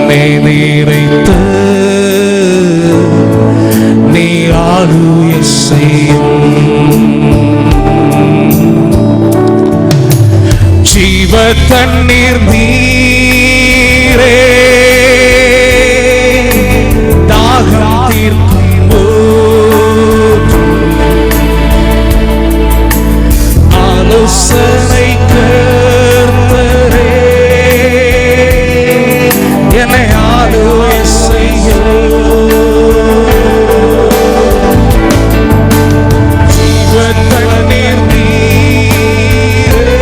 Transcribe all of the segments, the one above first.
என்னை நிறைத்து நீ ஆளுய செய்யும். ஜீவ தண்ணீர் நீரே தாகம் தீர்க்கும் ஆலோசனை கர்த்தரே என்னை ஆளுய செய்யும். ஜீவ தண்ணீர் நீரே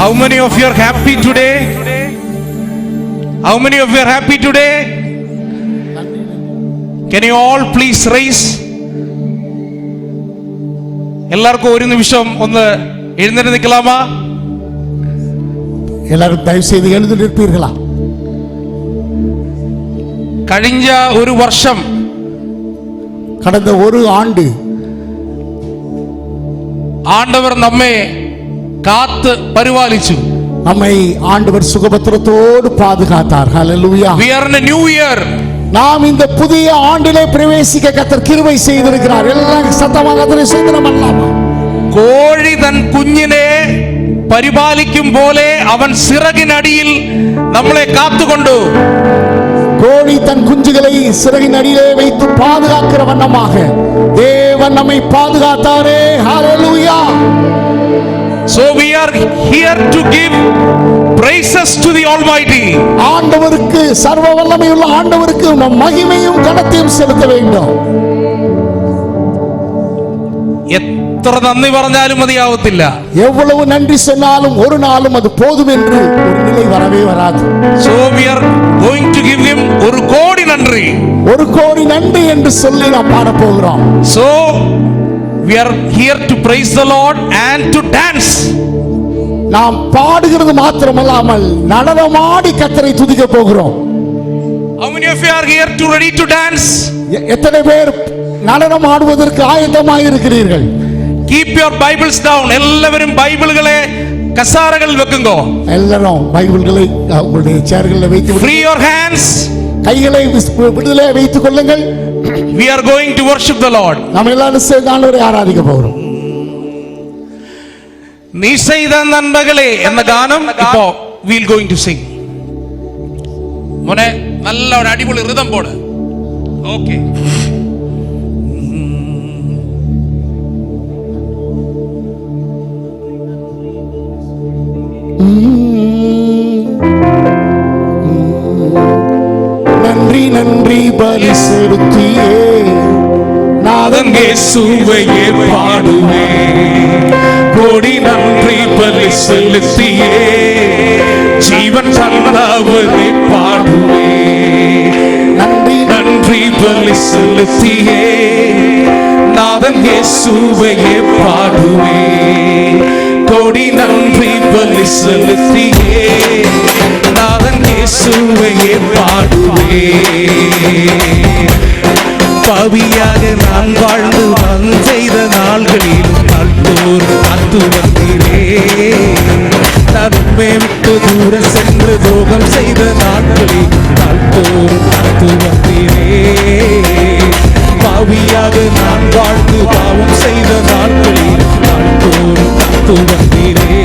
How many of you are happy today? How many of you are happy today? Can you all please raise? എല്ലാവർക്കും ഒരു നിമിഷം ഒന്ന് എഴുന്നേറ്റ് നിൽക്കലാമാ? എല്ലാവരും ദയവ് ചെയ്ത് എഴുന്നേൽപ്പീர்களா? കഴിഞ്ഞ ഒരു വർഷം, கடந்த ஒரு ஆண்டு ஆண்டவர் நம்மை காத்து பரிபாலிச்சு, நம்மை ஆண்டவர் சுகபத்திரத்தோடு பாதுகாத்தார். ஹல்லேலூயா. We are in a new year. நாம் இந்த புதிய ஆண்டிலே பிரவேசிக்க கர்த்தர் கிருபை செய்திருக்கிறார். எல்லாம் சத்தமாக கர்த்தரை ஸ்தோத்திரம் பண்ணலாமா? കോഴി തൻ കുഞ്ഞിനെ പരിപാലിക്കും പോലെ അവൻ சிறகினடியில் നമ്മളെ കാത്തുകൊണ്ടു. கோழி தன் குஞ்சுகளை சிறகின் அடியிலே வைத்து பாதுகாக்கிற வண்ணமாக தேவன் நம்மை பாதுகாத்தாரே. ஹல்லேலூயா. So we are here to give praises to the Almighty. ஆண்டவருக்கு, சர்வ வல்லமையுள்ள ஆண்டவருக்கு நம் மகிமையும் கனத்தையும் செலுத்த வேண்டும். എത്ര നന്ദി പറഞ്ഞാലും മതിയാവത്തില്ല. எவ்வளவு நன்றி சொன்னாலும் ஒரு நாளும் அது போதும் என்று ஒரு நிலை வரவே வராது. So we are going to give him ஒரு கோடி நன்றி. ஒரு கோடி நன்றி என்று சொல்லி நாம் பாட போகிறோம். So we are here to praise the Lord and to dance. நாம் பாடுகிறது மாத்திரமல்லாமல் நடனமாடி கர்த்தரை துதிக்க போகிறோம். How many of you are here to ready to dance? எத்தனை பேர் நடனம் ஆடுவதற்கு ஆயத்தமாக இருக்கிறீர்கள்? Keep your Bibles down. எல்லாரும் பைபிள்களை கசாரகளில் வைக்குங்க. எல்லாரும் பைபிள்களை உங்களுடைய சேர்களில் வைத்து Free your hands. கைகளை விடுதலை வைத்துக் கொள்ளுங்கள். We are going to worship the Lord. நாம் எல்லாரும் சேர்ந்து ஆண்டவரை ஆராதிக்க போகிறோம். நீ செய்த நன்மைகளே என்ற கானம் இப்போ we are going to sing. മോനെ നല്ല ഒരു അടിപൊളി റിതം പോട്. ഓക്കേ. நன்றி நன்றி பலி செலுத்தியே நாதன் இயேசுவையே பாடுவே. கோடி நன்றி பலி செலுத்தியே ஜீவன் தந்தவரை பாடுவே. நன்றி நன்றி பலி செலுத்தியே நாதன் இயேசுவையே பாடுவே. கோடி நன்றி பலி செலுத்தியே நாதன் இயேசுவையே பாடுவே. பாவியாக நான் வாழ்ந்து செய்த நாள்களிலும் நாள்தோறும் காத்து வந்தீரே. நான் உம்மை விட்டு தூர சென்று துரோகம் செய்த நாட்களில் நாள்தோறும் காத்து வந்தீரே. பாவியாக நான் வாழ்ந்து பாவம் செய்த நாட்களில் நாள்தோறும் காத்து வந்தீரே.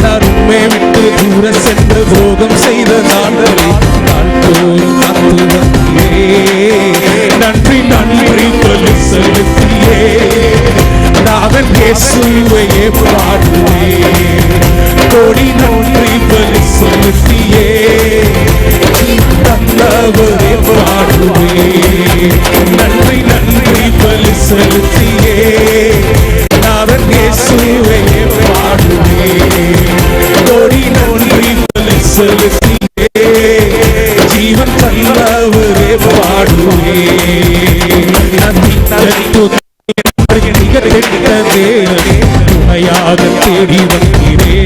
நான் உம்மை விட்டு தூர சென்று துரோகம் செய்த நாட்களில் நாள்தோறும் காத்து வந்தீரே. நன்றி நன்றி பலி செலுத்தியே நாதன் இயேசுவையே பாடுவே. கோடி நன்றி பலி செலுத்தியே தந்தவரே பாடுவே. நன்றி நன்றி பலி செலுத்தியே நாதன் இயேசுவையே பாடுவே. கோடி நன்றி பலி செலுத்தியே ஜீவன் தந்தவரே பாடுவே. துணையாக தேடி வந்தீரே.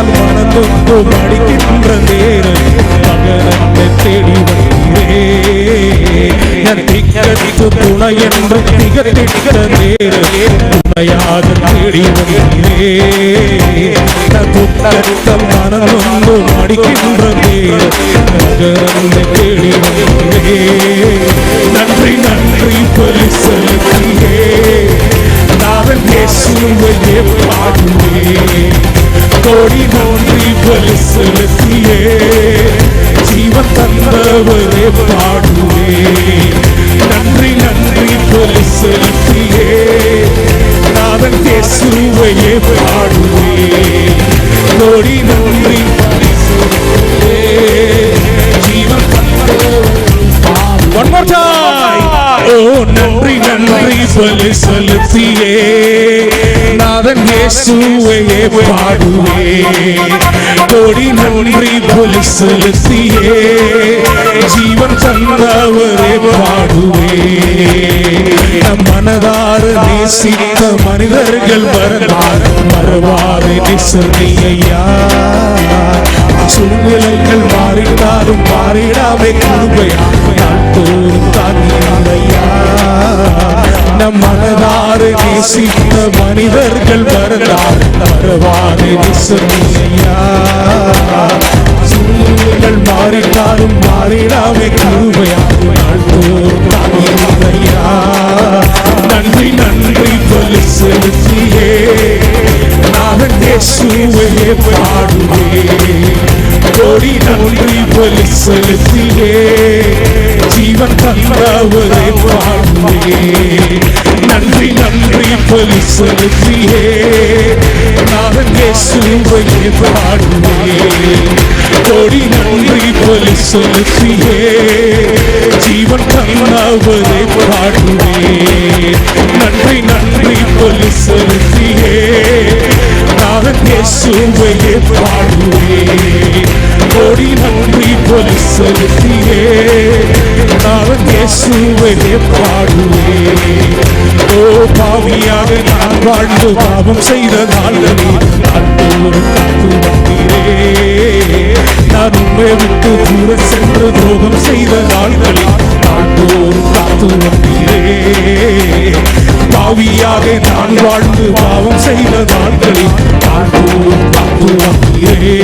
மனந்தொன்று மடிக்கின்ற நேரம் மகனை தேடி வந்தீரே. துணை என்று திகத்திட்ட நேரம் துணையாக தேடி வந்தீரே. மனந்தொன்று மடிக்கின்ற நேரம் மகனை தேடி வந்தீரே. நன்றி நன்றி பலி செலுத்தியே நாதன் இயேசுவையே பாடுவே. கோடி நன்றி பலி செலுத்தியே ஜீவன் தந்தவரே பாடுவே. நன்றி நன்றி பலி செலுத்தியே நாதன் இயேசுவையே பாடுவே. கோடி நன்றி பலி செலுத்தியே ஜீவன் தந்தவரே. One more time. Oh, நன்றி நன்றி பலி செலுத்தியே நாதன் இயேசுவையே பாடுவேன். கோடி நன்றி பலி செலுத்தியே ஜீவன் தந்தவரே பாடுவேன். நம் மனதார நேசித்த மனிதர்கள் மறவாதே நிசர்ணியா. சூழ்நிலைகள் மாறினாலும் மாறிடாமே கிருபையா தோறும் தாங்கியா. நம் மனதார நேசித்த மனிதர்கள் மறவாதே நிசர்ணியா. சூழ்நிலைகள் மாறினாலும் மாறிடாமே கிருபையா தோறும் தாங்கியா. நன்றி நன்றி பலி செலுத்தியே நான் இயேசுவையே பாடுவேன். கோடி நன்றி பலி செலுத்தியே ஜீவன் தந்தவரே பாடுவேன். நன்றி நன்றி பலி செலுத்தியே நான் இயேசுவையே பாடுவேன். கோடி நன்றி பலி செலுத்தியே ஜீவன் தந்தவரே பாடுவேன். நன்றி நன்றி பலி செலுத்தியே நான் இயேசுவையே பாடுவேன். கோடி நன்றி பலி செலுத்தியே நான் இயேசுவையே பாடுவேன். ஓ பாவியாக நான் வாழ்ந்து பாவம் செய்த நாள்களில் நாள்தோறும் காத்து வந்தீரே. நான் உண்மை விட்டு தூர சென்று துரோகம் செய்த நாள்களில் நாள்தோறும் காத்து வந்தீரே. பாவியாக நான் வாழ்ந்து பாவம் செய்த நாட்களில் நாள்தோறும் காத்து வந்தீரே.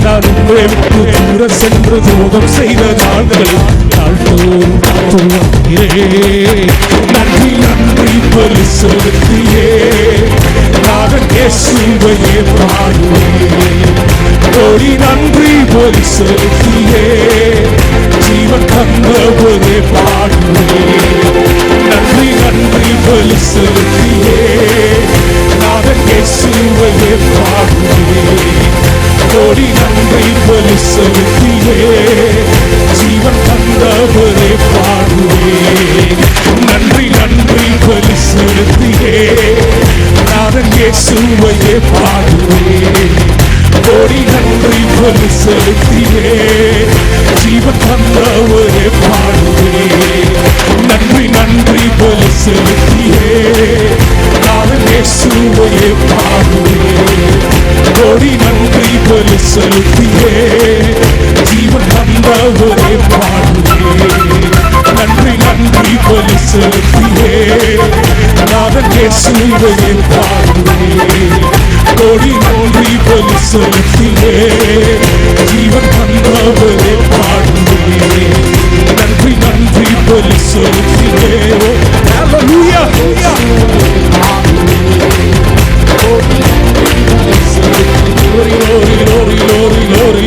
நான் உண்மை விட்டு தூர சென்று துரோகம் செய்த நாள்களில் நாள்தோறும் காத்து வந்தீரே. நன்றி நன்றி பலி செலுத்தியே நான் இயேசுவையே பாடுவேன். கோடி நன்றி பலி செலுத்தியே ஜீவன் தந்தவரே பாடுவேன். நன்றி நன்றி பலி செலுத்தியே நான் இயேசுவையே பாடுவேன். கோடி நன்றி பலி செலுத்தியே ஜீவன் தந்தவரே பாடுவேன். நன்றி நன்றி பலி செலுத்தியே நான் இயேசுவையே பாடுவேன். கோடி நன்றி பலி செலுத்தியே ஜீவன் தந்தவரே பாடுவேன். நன்றி நன்றி பலி செலுத்தியே நான் இயேசுவையே பாடுவேன். கோடி நன்றி பலி செலுத்தியே ஜீவன் தந்தவரே பாடுவேன். நன்றி நன்றி பலி செலுத்தியே நான் இயேசுவையே பாடுவேன். கோடி நன்றி பலி செலுத்தியே ஜீவன் தந்தவரே பாடுவேன். நன்றி நன்றி பலி செலுத்தியே. ஹல்லேலூயா. Glory, glory, glory, glory, glory,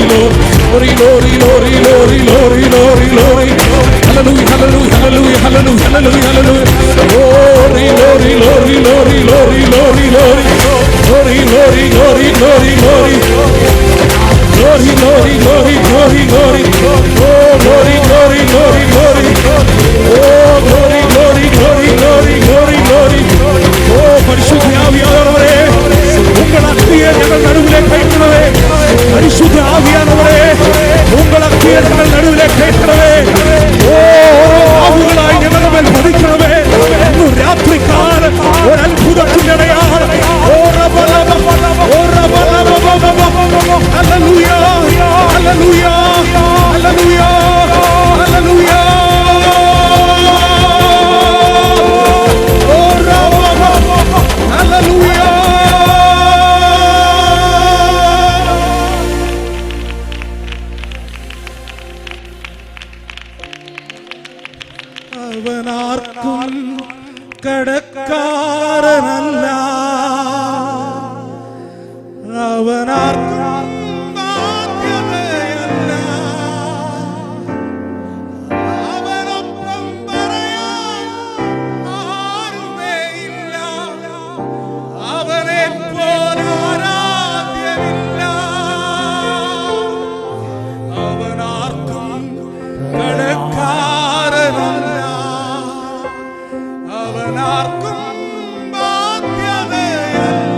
glory, glory, glory, glory, glory, glory, glory. Hallelujah, hallelujah, hallelujah, hallelujah, hallelujah, hallelujah. Glory, glory, glory, glory, glory, glory, glory, glory, glory, glory, glory, glory. Glory, glory, glory, glory, glory. Oh, glory, glory, glory, glory. Oh, glory, glory, glory, glory, glory, glory. Oh, பரிசுத்த ஆவியானவரே உங்கள் அக்னியை எங்கள் நடுவிலே கேட்கிறவே. பரிசுத்த ஆவியானவரே உங்கள் அக்னியை எங்கள் நடுவிலே கேட்கிறவே. ஓ ஆவுகளாய் எங்கள் மேல் பதிக்கிறவே. ராத்திரி கால ஒரு அற்புதத்தின் இடையால் ஓ ரபலப ஓ ரபலப. ஹல்லேலூயா ஹல்லேலூயா ஹல்லேலூயா ஹல்லேலூயா. ஓ ரபலப ஹல்லேலூயா. அவனார்க்கும் கடக்காரனல்ல, அவனார்க்கும் பாக்கியதையல்ல. அவனொப்பம் வரையான் யாருமே இல்ல, அவனைப் போல ஆராத்தியமில்ல. அவனார்க்கும் கடக்காரனல்ல, அவனார்க்கும் பாக்கியதையல்ல.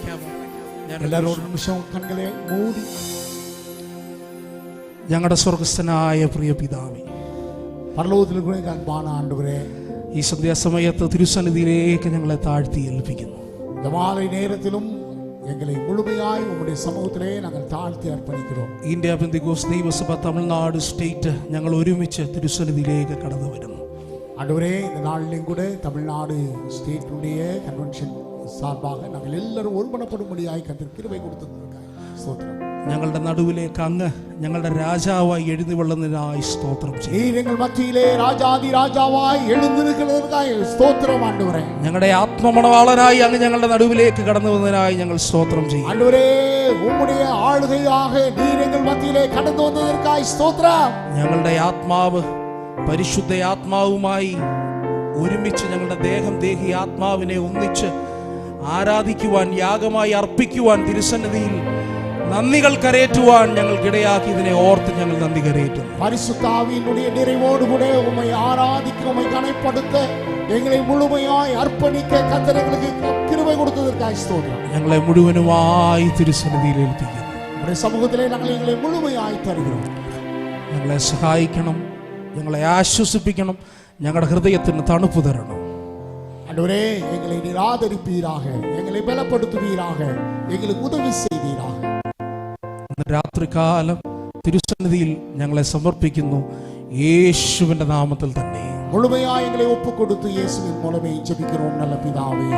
അടയ്ക്കാമോ? എല്ലാവരോടും നിമിഷം കണ്ണുകളെ മൂടി. ഞങ്ങളുടെ സ്വർഗസ്ഥനായ പ്രിയ പിതാവേ, പരലോകത്തിലെ അൻപാன ആண்டവരേ, ഈ സന്ധ്യാസമയത്ത് തിരുസന്നിധിയിലേക്ക് ഞങ്ങളെ താഴ്ത്തി ഏൽപ്പിക്കുന്നു. இந்த மாலை நேரத்திலும் எங்களை முழுமையாய் உம்முடைய சமூகத்திலே நாங்கள் தாழ்த்தி அர்ப்பணிக்கிறோம். ഇന്ത്യ പെന്തക്കോസ്ത് ദൈവസഭ തമിഴ്നാട് സ്റ്റേറ്റ് ഞങ്ങൾ ഒരുമിച്ച് തിരുസന്നിധിയിലേക്ക് കടന്നു വരുന്നു. ஆண்டவரே, இந்த நாளிலும் கூட தமிழ்நாடு ஸ்டேட்டுடைய கன்வென்ஷன் சார்பாக நாங்கள் எல்லாரும் ஒருமனப்படும்படியாய் கர்த்தர் கிருபை கொடுத்ததற்காக ஸ்தோத்திரம். ഞങ്ങളുടെ നടുവിലേക്ക് അങ്ങ് ഞങ്ങളുടെ രാജാവായി എഴുന്നള്ളുന്നതിനായി സ്തോത്രം ചെയ്യും. நீர் எங்கள் மத்தியிலே ராஜாதி ராஜாவாய் எழுந்திருக்கிறதற்காக ஸ்தோத்திரம் ஆண்டவரே. ഞങ്ങളുടെ ആത്മമണവാളനായി അങ്ങ് ഞങ്ങളുടെ നടുവിലേക്ക് കടന്നു വന്നതിനായി ഞങ്ങൾ സ്തോത്രം ചെയ്യും. ஆண்டவரே, உம்முடைய ஆளுகையாக நீர் எங்கள் மத்தியிலே கடந்து வந்ததற்காக ஸ்தோத்திரம். ഞങ്ങളുടെ ആത്മാവ് പരിശുദ്ധ ആത്മാവുമായി ഒരുമിച്ച് ഞങ്ങളുടെ ദേഹം ദേഹി ആത്മാവിനെ ഒന്നിച്ച് ആരാധിക്കുവാൻ, യാഗമായി അർപ്പിക്കുവാൻ, തിരുസന്നിധിയിൽ നന്ദികൾ കരേറ്റുവാൻ ഞങ്ങൾക്കിടയാക്കിയതിനെ ഓർത്ത് ഞങ്ങൾ നന്ദി കരേറ്റുന്നു. பரிசுத்த ஆவியினுடைய நிறைவோடு கூட உம்மை ஆராதிக்க, உம்மை கனைப்படுத்த, எங்களை முழுமையாய் அர்ப்பணிக்க கர்த்தர் எங்களுக்கு கிருபை கொடுத்ததற்காக ஸ்தோத்திரம். ഞങ്ങളെ മുഴുവനുമായി തിരുസന്നിധിയിൽ ഏൽപ്പിക്കുന്നു. உம்முடைய சமூகத்திலே நாங்கள் எங்களை முழுமையாய் தருகிறோம். ഞങ്ങളെ സഹായിക്കണം, ഞങ്ങളെ ആശ്വസിപ്പിക്കണം, ഞങ്ങളുടെ ഹൃദയത്തിന് തണുപ്പ് തരണം. ஆண்டவரே, எங்களை நீர் ஆதரிப்பீராக, எங்களை பலப்படுத்துவீராக, எங்களுக்கு உதவி செய்வீராக. രാത്രികാലം തിരുസന്നിധിയിൽ ഞങ്ങളെ സമർപ്പിക്കുന്നു, യേശുവിന്റെ നാമത്തിൽ തന്നെ. முழுமையாய் எங்களை ஒப்புக் கொடுத்து இயேசுவின் மூலமே ஜெபிக்கிறோம் நல்ல பிதாவே.